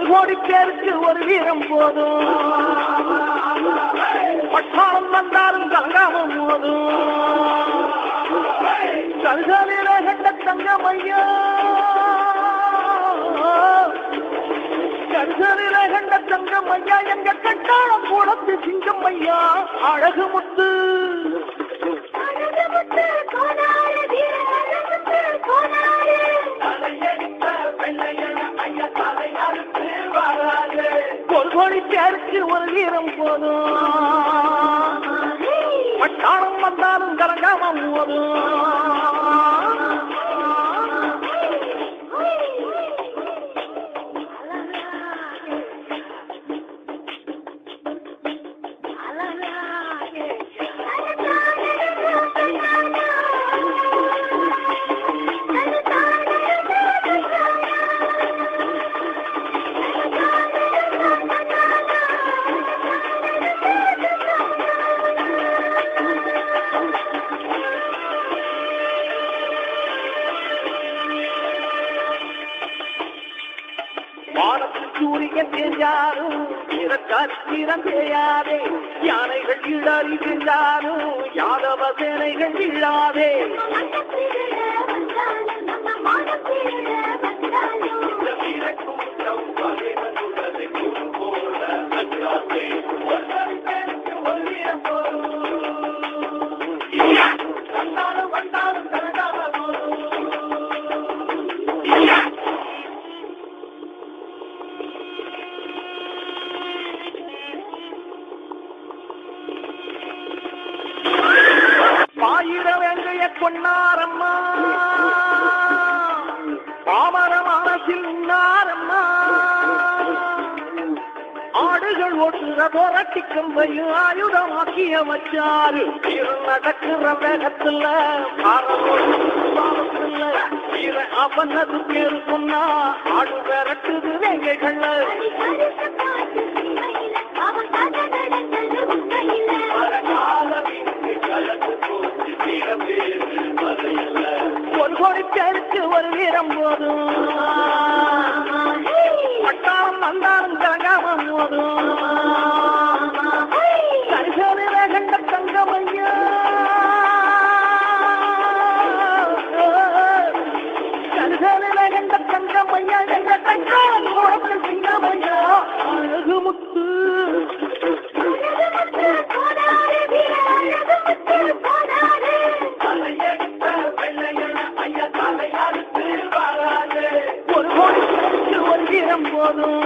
ஒரு கோடி பேருக்கு ஒரு வீரம் போதும், பட்டாளம் வந்தாலும் கலங்காம போதும். கல்காலில கண்ட தங்கம் ஐயா, கல்காலில கண்ட தங்கம் ஐயா, எங்க கட்டாளம் கூடத்து சிங்கம் ஐயா, அழகு முத்து ஒரு கோடி பேருக்கு ஒரு வீரம் போதும், பட்டாளம் வந்தாலும் கலங்காம போதும். சூரியன் தெரிஞ்சாலும் இறக்காத்திரம் தெரியாதே, யானைகள் இழறி சென்றாலும் யாதவ சேனைகள் இழாதே. பொன்னாரம்மா பாமரமானத்தில் உன்னாரம்மா, ஆடுகள் ஓட்டுற போராட்டி கம்பையும் ஆயுதமாக்கிய வச்சாரு. நடக்கிற வேகத்துல பாரத்துல அவனது பேரு சொன்னா ஆடு விரட்டுது வேங்கைகள்ல. ஒரு கோடி பேருக்கு ஒரு வீரம் போதும், பட்டாளம் வந்தாலும் கலங்காம போதும். கரிசோனில கண்ட தங்கம் ஐயா, கரிசோனில கண்ட தங்கம் ஐயா, எங்க தங்கம் குளத்து சிங்கம் ஐயா, அழகு முத்து ஒரு கோடி ஒரு வீரம் போதும்,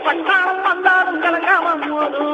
பட்டாளம் வந்தாலும் கலங்காம போதும்.